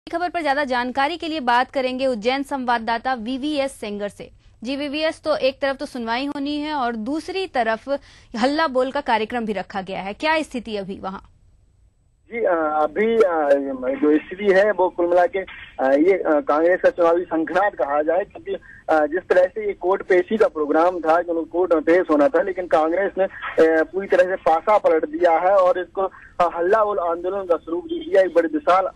खबर पर ज्यादा जानकारी के लिए बात करेंगे उज्जैन संवाददाता वीवीएस सेंगर से। जी वीवीएस, तो एक तरफ तो सुनवाई होनी है और दूसरी तरफ हल्ला बोल का कार्यक्रम भी रखा गया है, क्या स्थिति अभी वहां? जी अभी जो स्थिति है वो कुल मिला के ये कांग्रेस का चुनावी शंखनाद कहा जाए, क्योंकि जिस तरह से ये कोर्ट पेशी का प्रोग्राम था जो कोर्ट में पेश होना था, लेकिन कांग्रेस ने पूरी तरह से पासा पलट दिया है और इसको हल्ला बोल आंदोलन का स्वरूप दिया। एक बड़ी विशाल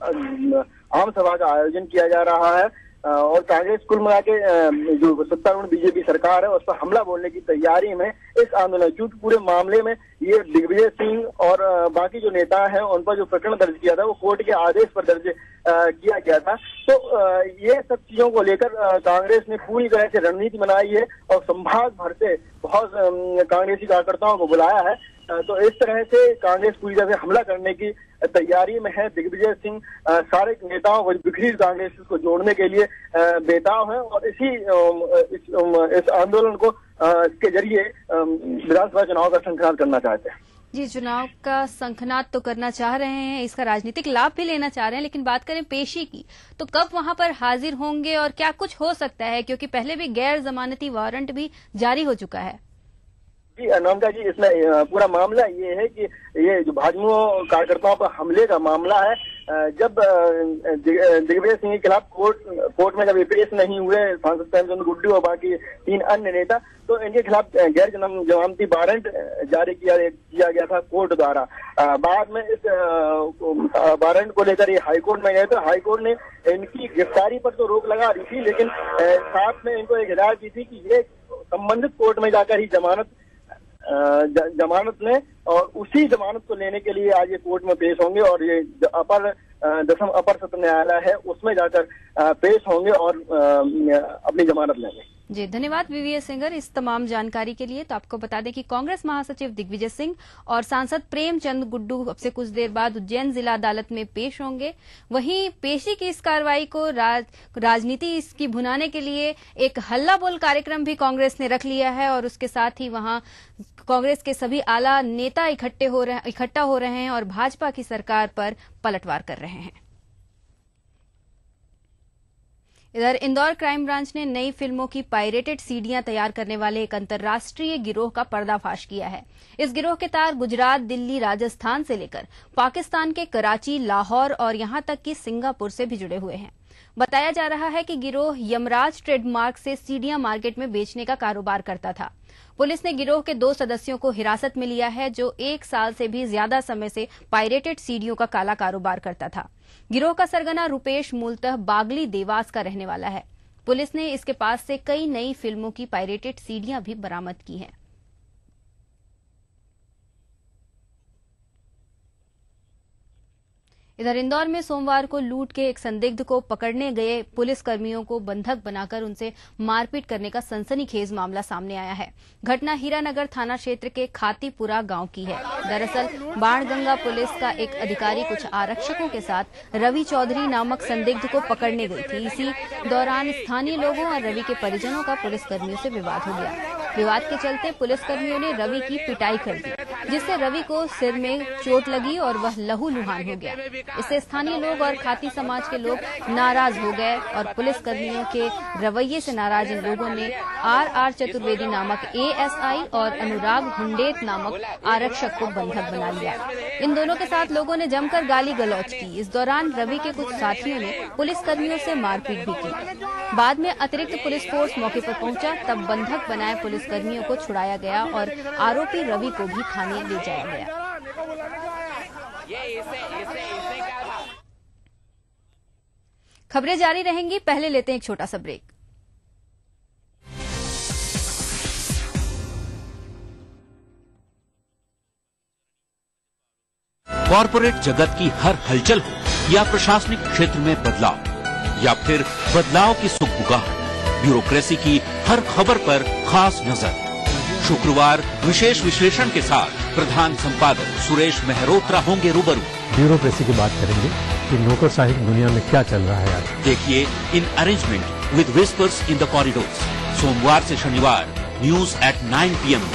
आम सभा का आयोजन किया जा रहा है और कांग्रेस कुल मिला के जो सत्तारूढ़ बीजेपी सरकार है उस पर हमला बोलने की तैयारी में इस आंदोलन, क्योंकि पूरे मामले में ये दिग्विजय सिंह और बाकी जो नेता हैं उन पर जो प्रकरण दर्ज किया था वो कोर्ट के आदेश पर दर्ज किया गया था। तो ये सब चीजों को लेकर कांग्रेस ने पूरी तरह से रणनीति बनाई है और संभाग भर से बहुत कांग्रेसी कार्यकर्ताओं को बुलाया है। तो इस तरह से कांग्रेस पूरी तरह से हमला करने की तैयारी में है। दिग्विजय सिंह सारे नेताओं को, बिखरी कांग्रेस को जोड़ने के लिए बेताब है और इस आंदोलन को इसके जरिए विधानसभा चुनाव का शंखनाद करना चाहते हैं। जी, चुनाव का शंखनाद तो करना चाह रहे हैं, इसका राजनीतिक लाभ भी लेना चाह रहे हैं, लेकिन बात करें पेशी की तो कब वहां पर हाजिर होंगे और क्या कुछ हो सकता है, क्योंकि पहले भी गैर जमानती वारंट भी जारी हो चुका है। जी नौमिता जी, इसमें पूरा मामला ये है कि ये जो भाजपा कार्यकर्ताओं पर हमले का मामला है, जब दिग्विजय सिंह के खिलाफ कोर्ट में जब पेश नहीं हुए सांसद प्रेमचंद गुड्डू और बाकी 3 अन्य नेता, तो इनके खिलाफ गैर जमानती वारंट जारी किया गया था कोर्ट द्वारा। बाद में इस वारंट को लेकर ये हाईकोर्ट में गए थे। हाईकोर्ट ने इनकी गिरफ्तारी पर तो रोक लगा दी थी, लेकिन साथ में इनको एक हिदायत दी थी कि ये संबंधित कोर्ट में जाकर ही जमानत लें और उसी जमानत को लेने के लिए आज ये कोर्ट में पेश होंगे और ये दसम अपर सत्र न्यायालय है उसमें जाकर पेश होंगे और अपनी जमानत लेंगे। जी, धन्यवाद वीवीएस सेंगर इस तमाम जानकारी के लिए। तो आपको बता दें कि कांग्रेस महासचिव दिग्विजय सिंह और सांसद प्रेमचंद गुड्डू अब से कुछ देर बाद उज्जैन जिला अदालत में पेश होंगे। वहीं पेशी की इस कार्रवाई को राजनीति इसकी भुनाने के लिए एक हल्ला बोल कार्यक्रम भी कांग्रेस ने रख लिया है और उसके साथ ही वहां कांग्रेस के सभी आला नेता इकट्ठा हो रहे हैं और भाजपा की सरकार पर पलटवार कर रहे हैं। इधर इंदौर क्राइम ब्रांच ने नई फिल्मों की पायरेटेड सीडियां तैयार करने वाले एक अंतर्राष्ट्रीय गिरोह का पर्दाफाश किया है। इस गिरोह के तार गुजरात, दिल्ली, राजस्थान से लेकर पाकिस्तान के कराची, लाहौर और यहां तक कि सिंगापुर से भी जुड़े हुए हैं। बताया जा रहा है कि गिरोह यमराज ट्रेडमार्क से सीडियां मार्केट में बेचने का कारोबार करता था। पुलिस ने गिरोह के 2 सदस्यों को हिरासत में लिया है जो 1 साल से भी ज्यादा समय से पायरेटेड सीडियों का काला कारोबार करता था। गिरोह का सरगना रुपेश मूलतः बागली देवास का रहने वाला है। पुलिस ने इसके पास से कई नई फिल्मों की पायरेटेड सीडियां भी बरामद की हैं। इधर इंदौर में सोमवार को लूट के एक संदिग्ध को पकड़ने गए पुलिस कर्मियों को बंधक बनाकर उनसे मारपीट करने का सनसनीखेज मामला सामने आया है। घटना हीरानगर थाना क्षेत्र के खातीपुरा गांव की है। दरअसल बाणगंगा पुलिस का एक अधिकारी कुछ आरक्षकों के साथ रवि चौधरी नामक संदिग्ध को पकड़ने गई थी। इसी दौरान स्थानीय लोगों और रवि के परिजनों का पुलिस कर्मियों से विवाद हो गया। विवाद के चलते पुलिस कर्मियों ने रवि की पिटाई कर दी, जिससे रवि को सिर में चोट लगी और वह लहूलुहान हो गया। इससे स्थानीय लोग और खाती समाज के लोग नाराज हो गए और पुलिस कर्मियों के रवैये से नाराज इन लोगों ने आर चतुर्वेदी नामक एएसआई और अनुराग हुंडेत नामक आरक्षक को बंधक बना लिया। इन दोनों के साथ लोगों ने जमकर गाली गलौज की। इस दौरान रवि के कुछ साथियों ने पुलिस कर्मियों से मारपीट भी की। बाद में अतिरिक्त पुलिस फोर्स मौके पर पहुंचा, तब बंधक बनाए पुलिस कर्मियों को छुड़ाया गया और आरोपी रवि को भी थाने ले जाया गया। खबरें जारी रहेंगी, पहले लेते हैं एक छोटा सा ब्रेक। कॉर्पोरेट जगत की हर हलचल हो या प्रशासनिक क्षेत्र में बदलाव या फिर बदलाव की सुगबुगाहट, ब्यूरोक्रेसी की हर खबर पर खास नजर। शुक्रवार विशेष विश्लेषण के साथ प्रधान संपादक सुरेश मेहरोत्रा होंगे रूबरू। ब्यूरोक्रेसी की बात करेंगे कि नौकरशाही दुनिया में क्या चल रहा है आज। देखिए in arrangement with whispers in the corridors, सोमवार से शनिवार न्यूज एट 9 PM।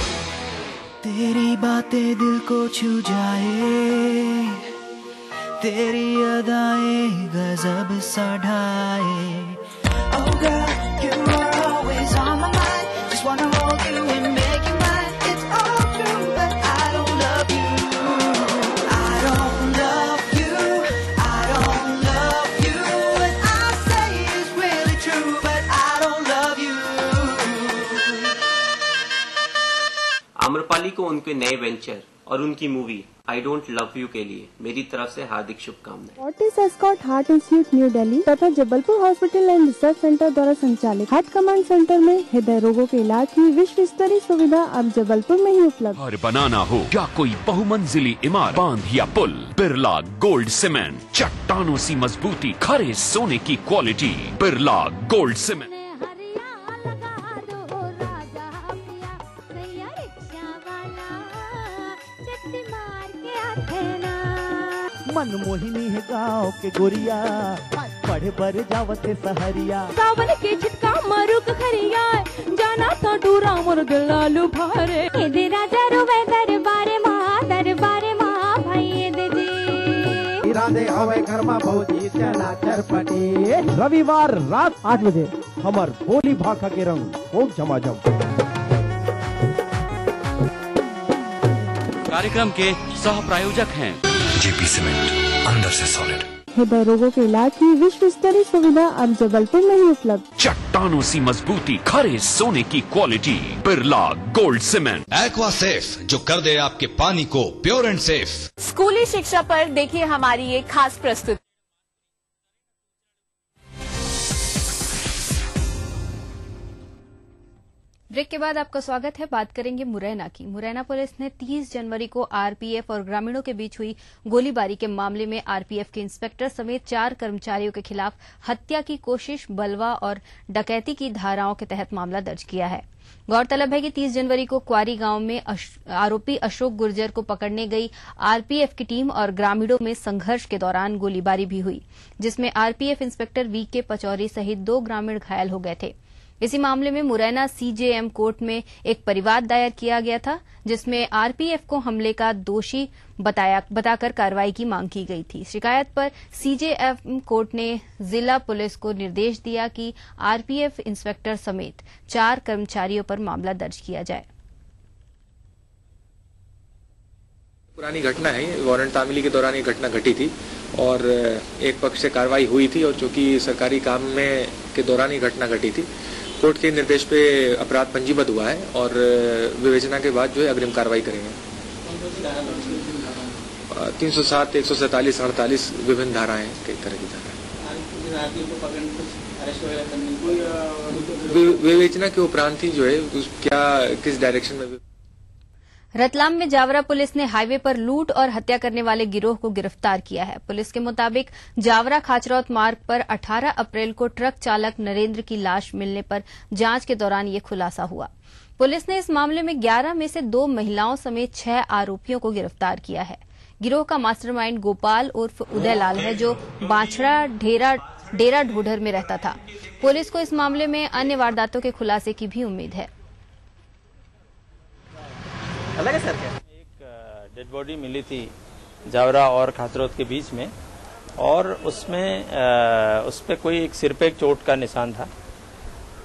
तेरी बातें दिल को छू जाए, तेरी अदाएं गजब सा ढाए। Oh girl, you are always on my mind. Just wanna hold you and make you mine. It's all true, but I don't love you. I don't love you. I don't love you. What I say is really true, but I don't love you. Amrapali को उनके नए venture और उनकी movie I don't love you के लिए मेरी तरफ से हार्दिक शुभकामनाएं। Fortis Escort heart institute new Delhi तथा Jabalpur hospital and research centre द्वारा संचालित हार्ट कमांड सेंटर में हृदय रोगों के इलाज की विश्व स्तरीय सुविधा अब जबलपुर में ही उपलब्ध। और बनाना हो या कोई बहुमंजिली इमारत, बांध या पुल, बिरला गोल्ड सीमेंट, चट्टानों सी मजबूती, खरे सोने की quality, Birla gold cement. Manmohini है गाँव के गोरिया, पढ़े पर जावते सहरिया। सावन के छिटका मारू खरिया, जाना तो डूरा मोर गलालू भारे। दे राजा रुवे दरबारे माँ भाई दे जी। इरादे हवे घर में भौजी चला चरपटी। रविवार रात 8 बजे हमर बोली भाखा के रंग खूब झमाझम। कार्यक्रम के सह प्रायोजक हैं जेपी सीमेंट, अंदर से सॉलिड। हृदय रोगों के इलाज की विश्व स्तरीय सुविधा अब जबलपुर में ही उपलब्ध। चट्टानों सी मजबूती, खरे सोने की quality, Birla gold cement. Aqua safe, जो कर दे आपके पानी को प्योर एंड सेफ। स्कूली शिक्षा पर देखिए हमारी ये खास प्रस्तुति। ब्रेक के बाद आपका स्वागत है। बात करेंगे मुरैना की। मुरैना पुलिस ने 30 जनवरी को आरपीएफ और ग्रामीणों के बीच हुई गोलीबारी के मामले में आरपीएफ के इंस्पेक्टर समेत 4 कर्मचारियों के खिलाफ हत्या की कोशिश, बलवा और डकैती की धाराओं के तहत मामला दर्ज किया है। गौरतलब है कि 30 जनवरी को क्वारी गांव में आरोपी अशोक गुर्जर को पकड़ने गई आरपीएफ की टीम और ग्रामीणों में संघर्ष के दौरान गोलीबारी भी हुई, जिसमें आरपीएफ इंस्पेक्टर वीके पचौरी सहित 2 ग्रामीण घायल हो गए थे। इसी मामले में मुरैना सीजेएम कोर्ट में एक परिवाद दायर किया गया था, जिसमें आरपीएफ को हमले का दोषी बताकर कार्रवाई की मांग की गई थी। शिकायत पर सीजेएम कोर्ट ने जिला पुलिस को निर्देश दिया कि आरपीएफ इंस्पेक्टर समेत 4 कर्मचारियों पर मामला दर्ज किया जाए। पुरानी घटना है, वारंट तामीली के दौरान ये घटना घटी थी और एक पक्ष से कार्रवाई हुई थी और चूंकि सरकारी काम में के दौरान ये घटना घटी थी, कोर्ट के निर्देश पे अपराध पंजीबद्ध हुआ है और विवेचना के बाद जो है अग्रिम कार्रवाई करेंगे। 307, 147, 48 विभिन्न धाराएं, कई तरह की धाराएं। विवेचना के उपरांत ही जो है क्या किस डायरेक्शन में। रतलाम में जावरा पुलिस ने हाईवे पर लूट और हत्या करने वाले गिरोह को गिरफ्तार किया है। पुलिस के मुताबिक जावरा खाचरौत मार्ग पर 18 अप्रैल को ट्रक चालक नरेंद्र की लाश मिलने पर जांच के दौरान ये खुलासा हुआ। पुलिस ने इस मामले में 11 में से 2 महिलाओं समेत 6 आरोपियों को गिरफ्तार किया है। गिरोह का मास्टरमाइंड गोपाल उर्फ उदयलाल है, जो बाछड़ा डेरा ढूढर में रहता था। पुलिस को इस मामले में अन्य वारदातों के खुलासे की भी उम्मीद है। अलग है सर क्या? एक डेड बॉडी मिली थी जावरा और खाचरौत के बीच में और उसमें उस पे कोई एक सिर पे एक चोट का निशान था।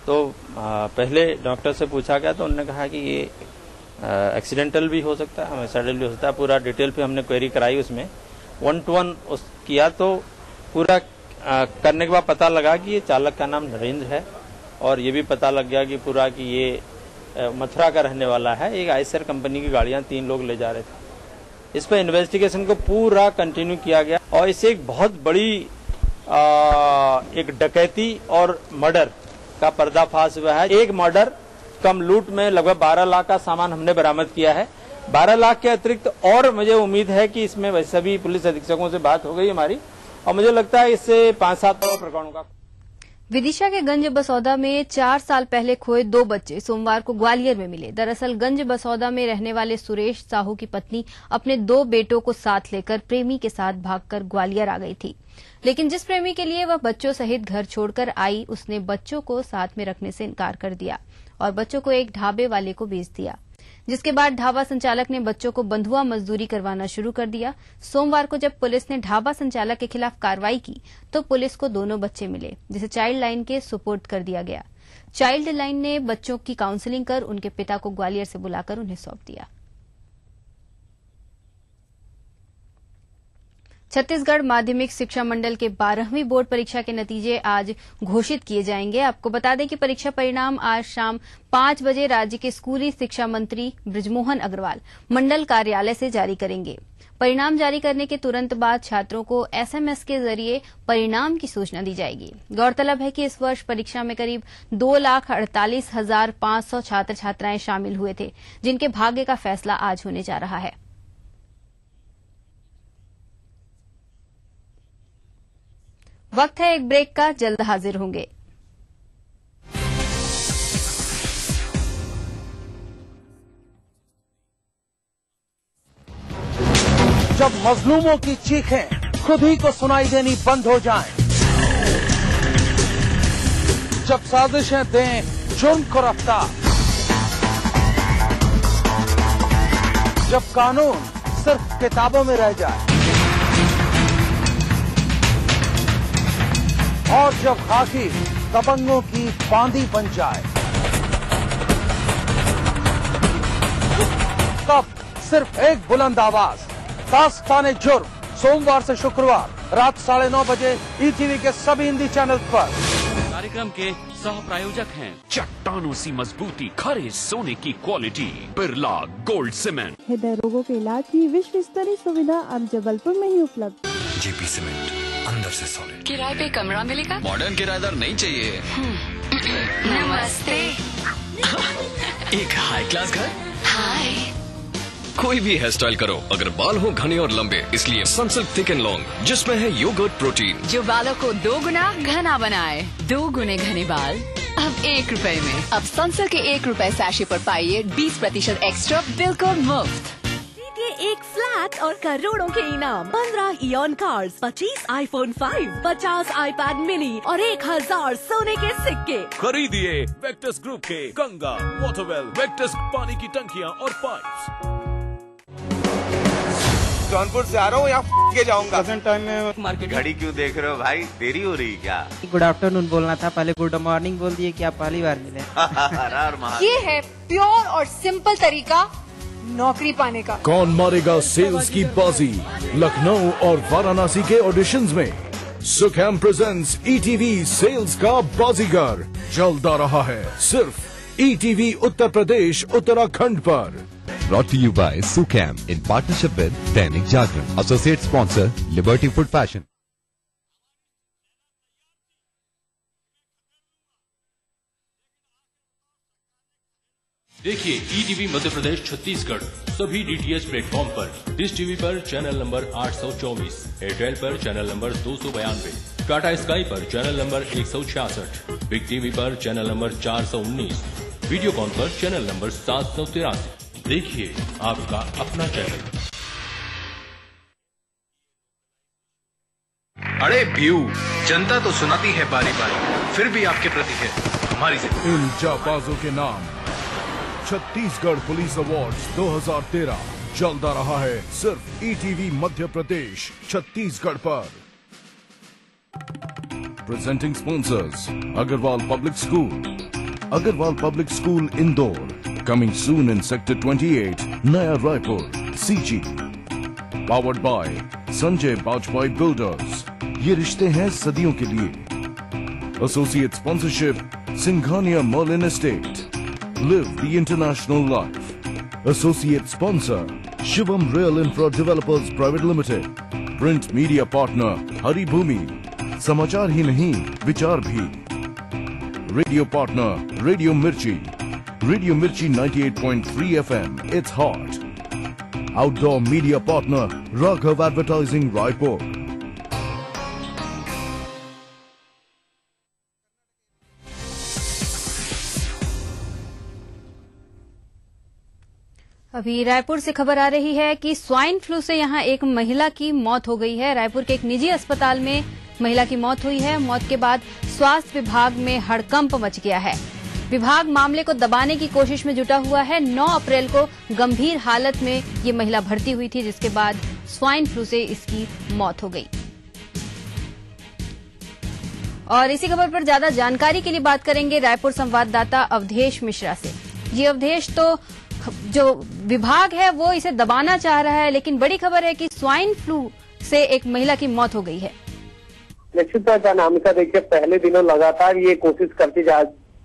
तो पहले डॉक्टर से पूछा गया तो उन्होंने कहा कि ये एक्सीडेंटल भी हो सकता है, सडन भी हो सकता है। पूरा डिटेल पे हमने क्वेरी कराई, उसमें 1 to 1 किया तो पूरा करने के बाद पता लगा कि ये चालक का नाम नरेंद्र है और ये भी पता लग गया कि पूरा कि ये मथुरा का रहने वाला है। एक आइसर कंपनी की गाड़ियां 3 लोग ले जा रहे थे। इस पर इन्वेस्टिगेशन को पूरा कंटिन्यू किया गया और इससे एक बहुत बड़ी एक डकैती और मर्डर का पर्दाफाश हुआ है। एक मर्डर कम लूट में लगभग 12 लाख का सामान हमने बरामद किया है। 12 लाख के अतिरिक्त और मुझे उम्मीद है कि इसमें वैसे भी पुलिस अधीक्षकों से बात हो गई हमारी और मुझे लगता है इससे 5-7 और प्रकरणों का। विदिशा के गंज बसौदा में 4 साल पहले खोए 2 बच्चे सोमवार को ग्वालियर में मिले। दरअसल गंज बसौदा में रहने वाले सुरेश साहू की पत्नी अपने 2 बेटों को साथ लेकर प्रेमी के साथ भागकर ग्वालियर आ गई थी, लेकिन जिस प्रेमी के लिए वह बच्चों सहित घर छोड़कर आई, उसने बच्चों को साथ में रखने से इनकार कर दिया और बच्चों को एक ढाबे वाले को बेच दिया, जिसके बाद ढाबा संचालक ने बच्चों को बंधुआ मजदूरी करवाना शुरू कर दिया। सोमवार को जब पुलिस ने ढाबा संचालक के खिलाफ कार्रवाई की तो पुलिस को दोनों बच्चे मिले, जिसे चाइल्ड लाइन के सुपुर्द कर दिया गया। चाइल्ड लाइन ने बच्चों की काउंसलिंग कर उनके पिता को ग्वालियर से बुलाकर उन्हें सौंप दिया। छत्तीसगढ़ माध्यमिक शिक्षा मंडल के 12वीं बोर्ड परीक्षा के नतीजे आज घोषित किए जाएंगे। आपको बता दें कि परीक्षा परिणाम आज शाम 5 बजे राज्य के स्कूली शिक्षा मंत्री बृजमोहन अग्रवाल मंडल कार्यालय से जारी करेंगे। परिणाम जारी करने के तुरंत बाद छात्रों को एसएमएस के जरिए परिणाम की सूचना दी जाएगी। गौरतलब है कि इस वर्ष परीक्षा में करीब 2,48,500 छात्र छात्राएं शामिल हुए थे, जिनके भाग्य का फैसला आज होने जा रहा है। वक्त है एक ब्रेक का, जल्द हाजिर होंगे। जब मजलूमों की चीखें खुद ही को सुनाई देनी बंद हो जाएं, जब साजिशें दें जुर्म को रफ्तार, जब कानून सिर्फ किताबों में रह जाए और जब खाकी दबंगों की बांदी बन जाए, तब सिर्फ एक बुलंद आवाज, दास्ताने जुर्म, सोमवार से शुक्रवार रात 9:30 बजे ईटीवी के सभी हिंदी चैनल पर। कार्यक्रम के सह प्रायोजक हैं चट्टानों सी मजबूती, खरे सोने की क्वालिटी, बिरला गोल्ड सीमेंट। हृदय रोगों के इलाज की विश्व स्तरीय सुविधा अब जबलपुर में ही उपलब्ध। जेपी सीमेंट, अंदर से सॉलिड। किराए पे कमरा मिलेगा? मॉडर्न किराएदार नहीं चाहिए। नमस्ते। एक हाई क्लास घर। हाय। कोई भी हेयर स्टाइल करो, अगर बाल हो घने और लंबे, इसलिए सनसिल्क थिक एंड लॉन्ग, जिसमें है योगर्ट प्रोटीन, जो बालों को 2 गुना घना बनाए। 2 गुने घने बाल अब 1 रुपए में। अब सनसिल्क के 1 रुपए सैशे पर पाइए 20% एक्स्ट्रा बिल्कुल मुफ्त। एक फ्लैट और करोड़ों के इनाम, 15 ion cars, 25 iPhone 5, 50 iPad mini और 1000 सोने के सिक्के। खरीदिए वेक्टस ग्रुप के गंगा, वाटरवेल, वेक्टस पानी की टंकियां और पाइप्स। जौनपुर से आ रहा हूँ, यहाँ के जाऊंगा। टाइम में मार्केट। घड़ी क्यों देख रहे हो भाई, देरी हो रही क्या? गुड आफ्टरनून बोलना था, पहले गुड मॉर्निंग बोल दिए कि आप पहली बार मिले। ये है प्योर और सिंपल तरीका नौकरी पाने का। कौन मारेगा सेल्स की बाजी? लखनऊ और वाराणसी के ऑडिशंस में सुखैम प्रेजेंट्स ईटीवी सेल्स का बाजीगर जल्द आ रहा है सिर्फ ईटीवी उत्तर प्रदेश उत्तराखंड पर। Brought to you by Sukham in partnership with Dainik Jagran. Associate sponsor Liberty Food Fashion. देखिए ईटीवी मध्य प्रदेश छत्तीसगढ़ सभी डीटीएच प्लेटफॉर्म पर, डिश टीवी पर चैनल नंबर 824, एयरटेल पर चैनल नंबर 292, टाटा स्काई पर चैनल नंबर 166, बिग टीवी पर channel number 419, Videocon पर channel number 783। देखिए आपका अपना चैनल। अरे व्यू, जनता तो सुनाती है बारी बारी, फिर भी आपके प्रति है हमारी जिम्मेदारी। इन जाबाजों के नाम छत्तीसगढ़ पुलिस अवार्ड्स 2013 जल्द आ रहा है सिर्फ ईटीवी मध्य प्रदेश छत्तीसगढ़ पर। Presenting sponsors Agrawal public school, Agrawal public school Indore, coming soon in sector 28 Naya Raipur CG. Powered by Sanjay Bajpai builders, ये रिश्ते हैं सदियों के लिए। Associate sponsorship Singhania Morlin estate, live the international life. Associate sponsor Shivam real infra developers private limited. Print media partner Haribhoomi, समाचार ही नहीं विचार भी। रेडियो पार्टनर रेडियो मिर्ची 98.3 FM, it's hot. Outdoor media partner Raghav Advertising Raipur. अभी रायपुर से खबर आ रही है कि स्वाइन फ्लू से यहां एक महिला की मौत हो गई है। रायपुर के एक निजी अस्पताल में महिला की मौत हुई है। मौत के बाद स्वास्थ्य विभाग में हड़कंप मच गया है। विभाग मामले को दबाने की कोशिश में जुटा हुआ है। 9 अप्रैल को गंभीर हालत में ये महिला भर्ती हुई थी, जिसके बाद स्वाइन फ्लू से इसकी मौत हो गई। और इसी खबर पर ज्यादा जानकारी के लिए बात करेंगे रायपुर संवाददाता अवधेश मिश्रा से। जी अवधेश, तो जो विभाग है वो इसे दबाना चाह रहा है, लेकिन बड़ी खबर है कि स्वाइन फ्लू से एक महिला की मौत हो गई है। निश्चित तौर पर अनामिका, देखिए पहले दिनों लगातार ये कोशिश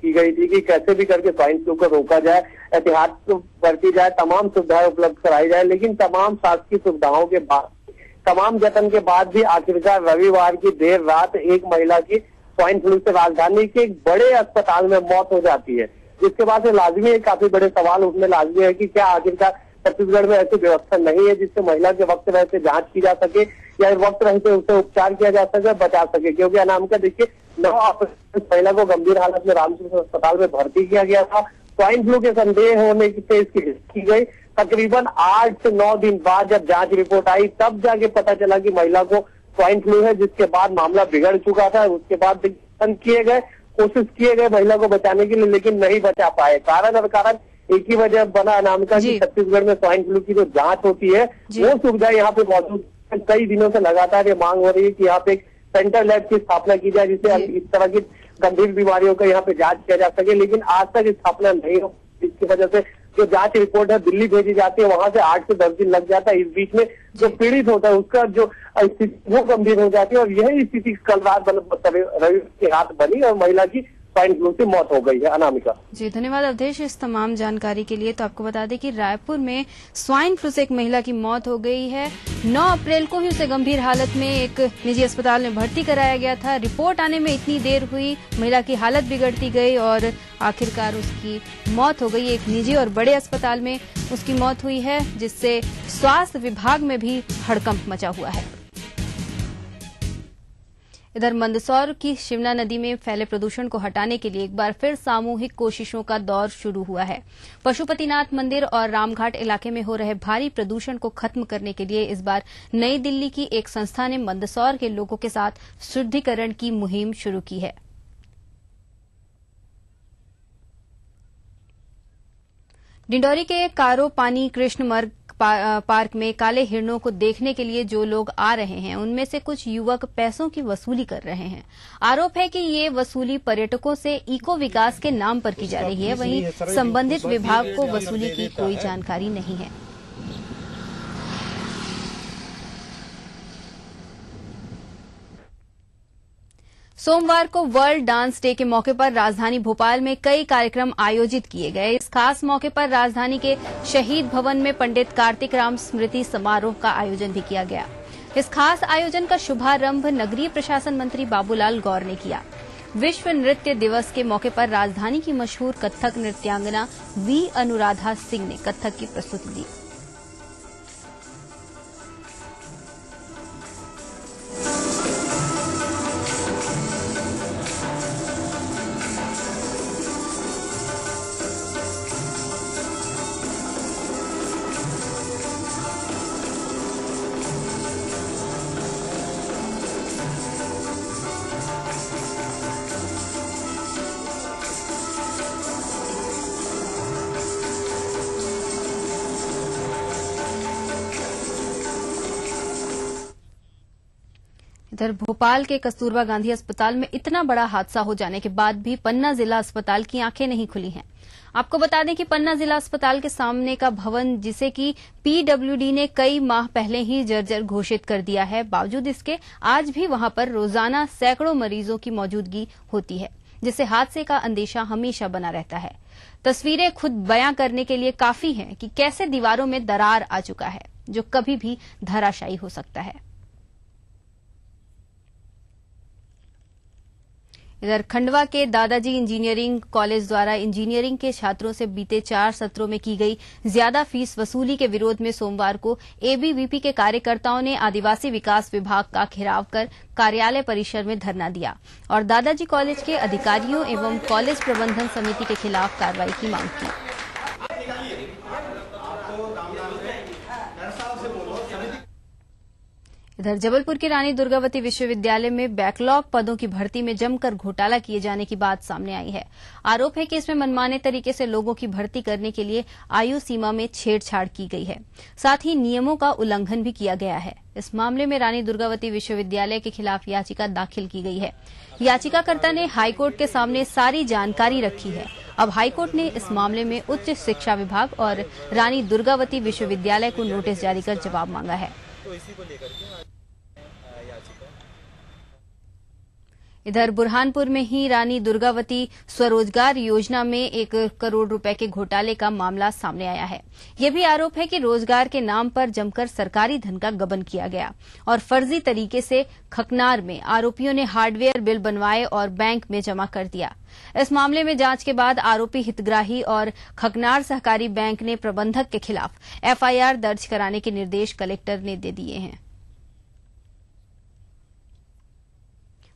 की गई थी कि कैसे भी करके स्वाइन फ्लू को रोका जाए, एहतियात बरती जाए, तमाम सुविधाएं उपलब्ध कराई जाए, लेकिन तमाम शासकीय सुविधाओं के बाद, तमाम जतन के बाद भी आखिरकार रविवार की देर रात एक महिला की स्वाइन फ्लू से राजधानी के एक बड़े अस्पताल में मौत हो जाती है, जिसके बाद से लाजमी है, काफी बड़े सवाल उठने लाजमी है कि क्या आखिरकार छत्तीसगढ़ में ऐसी व्यवस्था नहीं है जिससे महिला के वक्त रहते जांच की जा सके या वक्त रहते उसे उपचार किया जा सके, बचा सके। क्योंकि अनामिका, देखिए 9 अप्रैल महिला को गंभीर हालत में रामचंद्र अस्पताल में भर्ती किया गया था। स्वाइन फ्लू के संदेह होने से इसकी की गई। तकरीबन 8 से 9 दिन बाद जब जांच रिपोर्ट आई, तब जाके पता चला कि महिला को स्वाइन फ्लू है, जिसके बाद मामला बिगड़ चुका था। उसके बाद कोशिश किए गए महिला को बचाने के लिए, लेकिन नहीं बचा पाए। कारण एक ही वजह बना अनामिका की छत्तीसगढ़ में स्वाइन फ्लू की जो जांच होती है वो सुविधा यहाँ पे मौजूद है। कई दिनों से लगातार ये मांग हो रही है कि यहाँ पे एक सेंटर लैब की स्थापना की जाए, जिससे इस तरह की गंभीर बीमारियों का यहाँ पे जांच किया जा सके, लेकिन आज तक स्थापना नहीं हो। इसकी वजह से जो जांच रिपोर्ट है दिल्ली भेजी जाती है, वहां से 8 से 10 दिन लग जाता है। इस बीच में जो पीड़ित होता है उसका जो स्थिति वो गंभीर हो जाती है, और यही स्थिति कल रात रवि की रात बनी और महिला की स्वाइन फ्लू से मौत हो गई है। अनामिका जी, धन्यवाद अवधेश इस तमाम जानकारी के लिए। तो आपको बता दें कि रायपुर में स्वाइन फ्लू से एक महिला की मौत हो गई है। 9 अप्रैल को ही उसे गंभीर हालत में एक निजी अस्पताल में भर्ती कराया गया था। रिपोर्ट आने में इतनी देर हुई, महिला की हालत बिगड़ती गई और आखिरकार उसकी मौत हो गई। एक निजी और बड़े अस्पताल में उसकी मौत हुई है, जिससे स्वास्थ्य विभाग में भी हड़कंप मचा हुआ है। इधर मंदसौर की शिवना नदी में फैले प्रदूषण को हटाने के लिए एक बार फिर सामूहिक कोशिशों का दौर शुरू हुआ है। पशुपतिनाथ मंदिर और रामघाट इलाके में हो रहे भारी प्रदूषण को खत्म करने के लिए इस बार नई दिल्ली की एक संस्था ने मंदसौर के लोगों के साथ शुद्धिकरण की मुहिम शुरू की है। डिंडौरी के कारो पानी कृष्ण मार्ग पार्क में काले हिरणों को देखने के लिए जो लोग आ रहे हैं, उनमें से कुछ युवक पैसों की वसूली कर रहे हैं। आरोप है कि ये वसूली पर्यटकों से इको विकास के नाम पर की जा रही है। वहीं संबंधित विभाग को वसूली की कोई जानकारी नहीं है। सोमवार को वर्ल्ड डांस डे के मौके पर राजधानी भोपाल में कई कार्यक्रम आयोजित किए गए। इस खास मौके पर राजधानी के शहीद भवन में पंडित कार्तिक राम स्मृति समारोह का आयोजन भी किया गया। इस खास आयोजन का शुभारंभ नगरीय प्रशासन मंत्री बाबूलाल गौर ने किया। विश्व नृत्य दिवस के मौके पर राजधानी की मशहूर कथक नृत्यांगना वी अनुराधा सिंह ने कथक की प्रस्तुति दी। इधर भोपाल के कस्तूरबा गांधी अस्पताल में इतना बड़ा हादसा हो जाने के बाद भी पन्ना जिला अस्पताल की आंखें नहीं खुली हैं। आपको बता दें कि पन्ना जिला अस्पताल के सामने का भवन, जिसे कि पीडब्ल्यूडी ने कई माह पहले ही जर्जर घोषित कर दिया है, बावजूद इसके आज भी वहां पर रोजाना सैकड़ों मरीजों की मौजूदगी होती है, जिससे हादसे का अंदेशा हमेशा बना रहता है। तस्वीरें खुद बयां करने के लिए काफी हैं कि कैसे दीवारों में दरार आ चुका है, जो कभी भी धराशायी हो सकता है। इधर खंडवा के दादाजी इंजीनियरिंग कॉलेज द्वारा इंजीनियरिंग के छात्रों से बीते 4 सत्रों में की गई ज्यादा फीस वसूली के विरोध में सोमवार को एबीवीपी के कार्यकर्ताओं ने आदिवासी विकास विभाग का घेराव कर कार्यालय परिसर में धरना दिया और दादाजी कॉलेज के अधिकारियों एवं कॉलेज प्रबंधन समिति के खिलाफ कार्रवाई की मांग की। इधर जबलपुर के रानी दुर्गावती विश्वविद्यालय में बैकलॉग पदों की भर्ती में जमकर घोटाला किए जाने की बात सामने आई है। आरोप है कि इसमें मनमाने तरीके से लोगों की भर्ती करने के लिए आयु सीमा में छेड़छाड़ की गई है, साथ ही नियमों का उल्लंघन भी किया गया है। इस मामले में रानी दुर्गावती विश्वविद्यालय के खिलाफ याचिका दाखिल की गई है। याचिकाकर्ता ने हाईकोर्ट के सामने सारी जानकारी रखी है। अब हाईकोर्ट ने इस मामले में उच्च शिक्षा विभाग और रानी दुर्गावती विश्वविद्यालय को नोटिस जारी कर जवाब मांगा है। इधर बुरहानपुर में ही रानी दुर्गावती स्वरोजगार योजना में 1 करोड़ रुपए के घोटाले का मामला सामने आया है। यह भी आरोप है कि रोजगार के नाम पर जमकर सरकारी धन का गबन किया गया और फर्जी तरीके से खकनार में आरोपियों ने हार्डवेयर बिल बनवाए और बैंक में जमा कर दिया। इस मामले में जांच के बाद आरोपी हितग्राही और खकनार सहकारी बैंक ने प्रबंधक के खिलाफ एफआईआर दर्ज कराने के निर्देश कलेक्टर ने दे दिए हैं।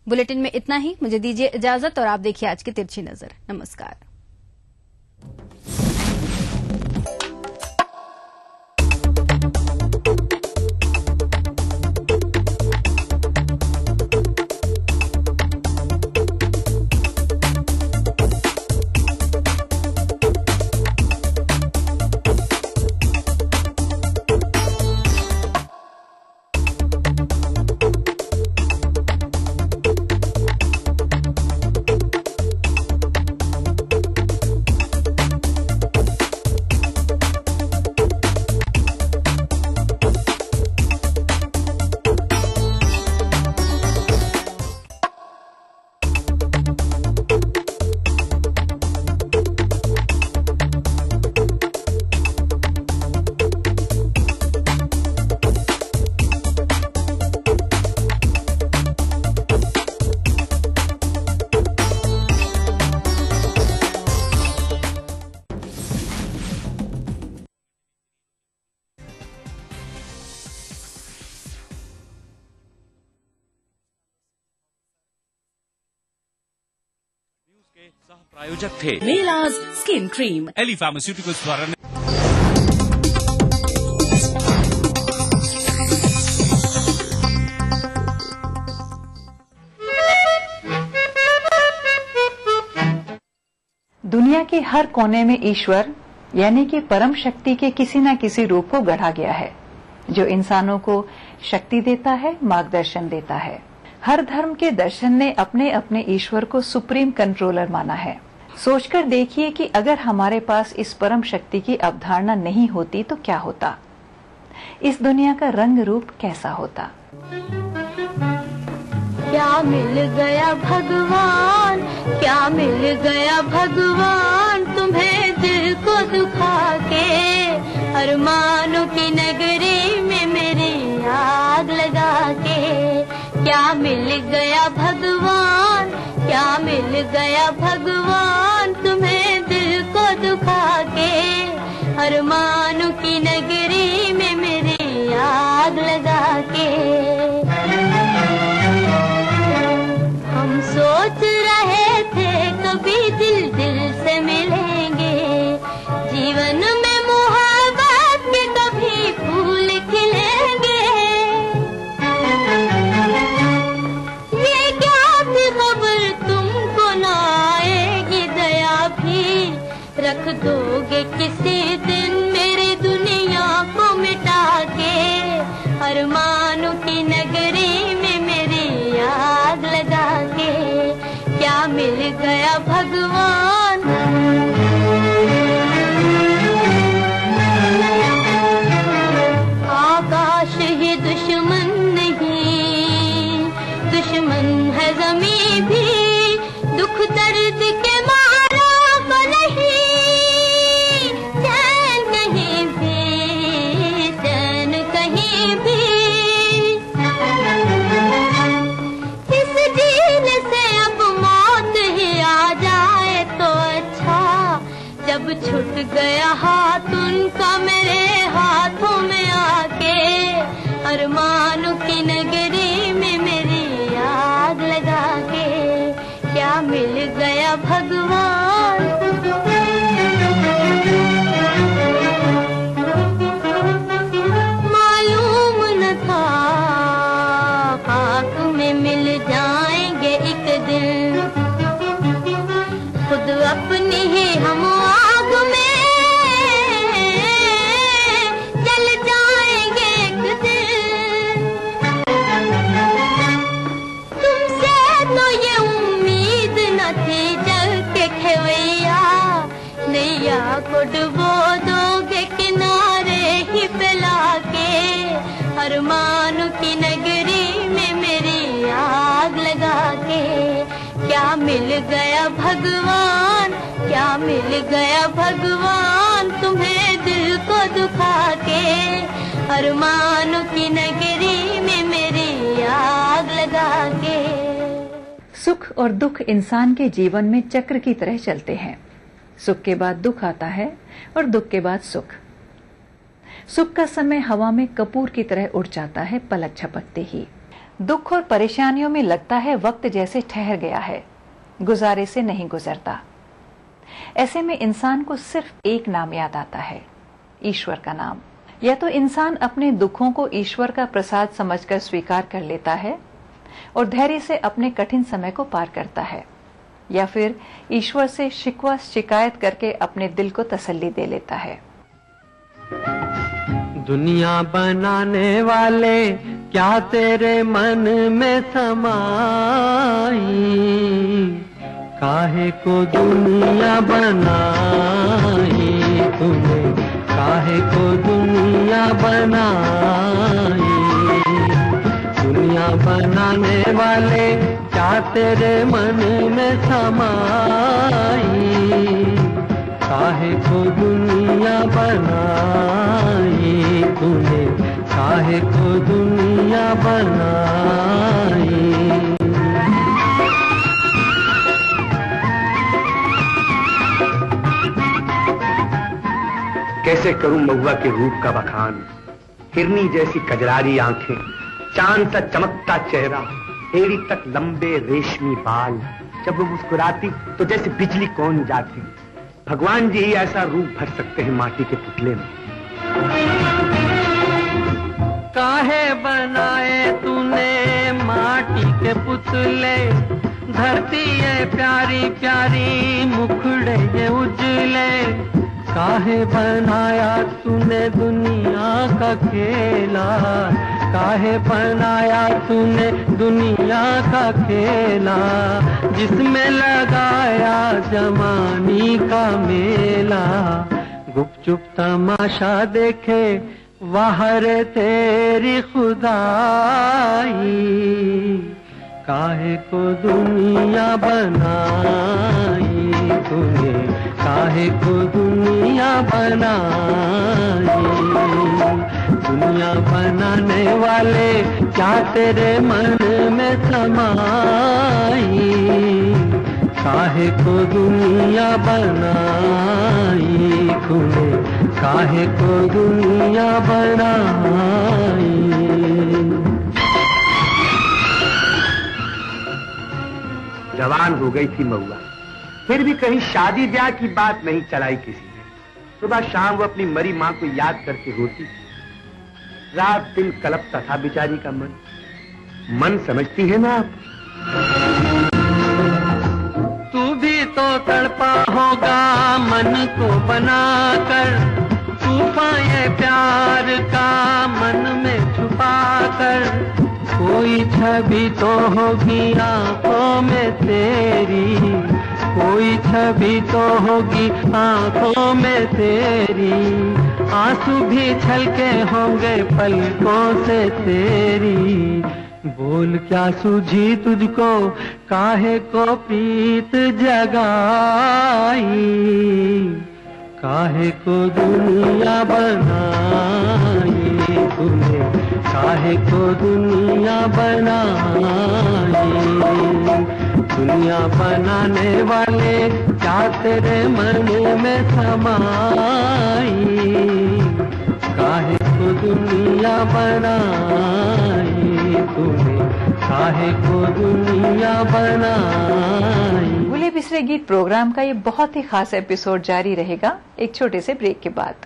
बुलेटिन में इतना ही। मुझे दीजिए इजाजत और आप देखिए आज की तिरछी नजर। नमस्कार। प्रायोजक थे मेलाज स्किन क्रीम, एली फार्मास्यूटिकल्स द्वारा। दुनिया के हर कोने में ईश्वर यानी कि परम शक्ति के किसी न किसी रूप को गढ़ा गया है, जो इंसानों को शक्ति देता है, मार्गदर्शन देता है। हर धर्म के दर्शन ने अपने अपने ईश्वर को सुप्रीम कंट्रोलर माना है। सोचकर देखिए कि अगर हमारे पास इस परम शक्ति की अवधारणा नहीं होती तो क्या होता, इस दुनिया का रंग रूप कैसा होता। क्या मिल गया भगवान, क्या मिल गया भगवान तुम्हें दिल को दुखा के, अरमानों की नगरी में मेरी आग लगा के। क्या मिल गया भगवान, क्या मिल गया भगवान तुम्हें दिल को दुखा के, अरमानों की नगरी में मेरी आग लगा के। हम सोच रहे थे कभी दिल दिल से मिलेंगे, जीवन में मोहब्बत के कभी फूल खिलेंगे। ये क्या थी खबर तुमको ना आएगी दया भी, रख दोगे किसी दिन मेरे दुनिया को मिटा के, अरमानों की नगरी में मेरी आग लगा के। क्या मिल गया भगवान, आकाश ही दुश्मन नहीं, दुश्मन है ज़मीं भी, दुख दर्द के मारा को नहीं, चैन कहीं भी, चैन कहीं भी। इस जीने से अब मौत ही आ जाए तो अच्छा, जब छूट गया हाथ उनका मेरे हाथों में आके, अरमानों की नगरी में मेरी आग लगा के। क्या मिल गया भगवान, मालूम न था को डुबो दोगे किनारे ही पे लाके, अरमानों की नगरी में मेरी आग लगा के। क्या मिल गया भगवान, क्या मिल गया भगवान तुम्हें दिल को दुखा के, अरमानों की नगरी में मेरी आग लगा के। सुख और दुख इंसान के जीवन में चक्र की तरह चलते हैं। सुख के बाद दुख आता है और दुख के बाद सुख। सुख का समय हवा में कपूर की तरह उड़ जाता है पलक झपकते ही। दुख और परेशानियों में लगता है वक्त जैसे ठहर गया है, गुजारे से नहीं गुजरता। ऐसे में इंसान को सिर्फ एक नाम याद आता है, ईश्वर का नाम। या तो इंसान अपने दुखों को ईश्वर का प्रसाद समझकर स्वीकार कर लेता है और धैर्य से अपने कठिन समय को पार करता है, या फिर ईश्वर से शिकवा शिकायत करके अपने दिल को तसल्ली दे लेता है। दुनिया बनाने वाले क्या तेरे मन में समाई, काहे को दुनिया बनाई तूने, काहे को दुनिया बनाई। दुनिया बनाने वाले क्या तेरे मन में समाई, काहे को दुनिया बनाई तूने, काहे को दुनिया बनाई। कैसे करूं महुआ के रूप का बखान, हिरनी जैसी कजरारी आंखें, चांद सा चमकता चेहरा, एड़ी तक लंबे रेशमी बाल, जब वो मुस्कुराती तो जैसे बिजली कौन जाती। भगवान जी ही ऐसा रूप भर सकते हैं माटी के पुतले में। काहे बनाए तूने माटी के पुतले, धरती ये प्यारी प्यारी मुखड़े ये उजले। काहे बनाया तूने दुनिया का खेला, काहे बनाया तूने दुनिया का खेला, जिसमें लगाया जवानी का मेला। गुपचुप तमाशा देखे बाहर तेरी खुदाई, काहे को दुनिया बनाई तूने, काहे को दुनिया बनाई। दुनिया बनाने वाले क्या तेरे मन में समाई, काहे को दुनिया बनाई तूने, काहे को दुनिया बनाई। जवान हो गई थी महुआ, फिर भी कहीं शादी ब्याह की बात नहीं चलाई किसी ने। सुबह शाम वो अपनी मरी माँ को याद करके रोती, रात दिन कलपता था बेचारी का मन। मन समझती है ना आप? तू भी तो तड़पा होगा मन को बनाकर, तूफान ये प्यार का मन में छुपा कर। कोई छवि तो होगी आंखों में तेरी, कोई छवि तो होगी आंखों में तेरी। आंसू भी छलके होंगे पलकों से तेरी। बोल क्या सूझी तुझको, काहे को प्रीत जगाई, काहे को दुनिया बनाई तूने, काहे को दुनिया बनाई। दुनिया बनाने वाले क्या तेरे मन में समाई, काहे को दुनिया बनाई तूने, काहे को दुनिया बनाई। भूले बिसरे गीत प्रोग्राम का ये बहुत ही खास एपिसोड जारी रहेगा एक छोटे से ब्रेक के बाद।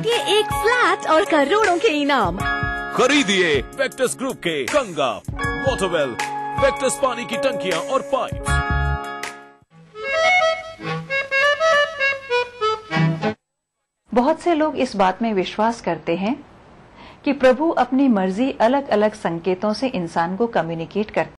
ये एक फ्लैट और करोड़ों के इनाम। खरीदिए वेक्टस ग्रुप के गंगा, वाटरवेल, वेक्टस पानी की टंकियां और पाइप। बहुत से लोग इस बात में विश्वास करते हैं कि प्रभु अपनी मर्जी अलग अलग संकेतों से इंसान को कम्युनिकेट करते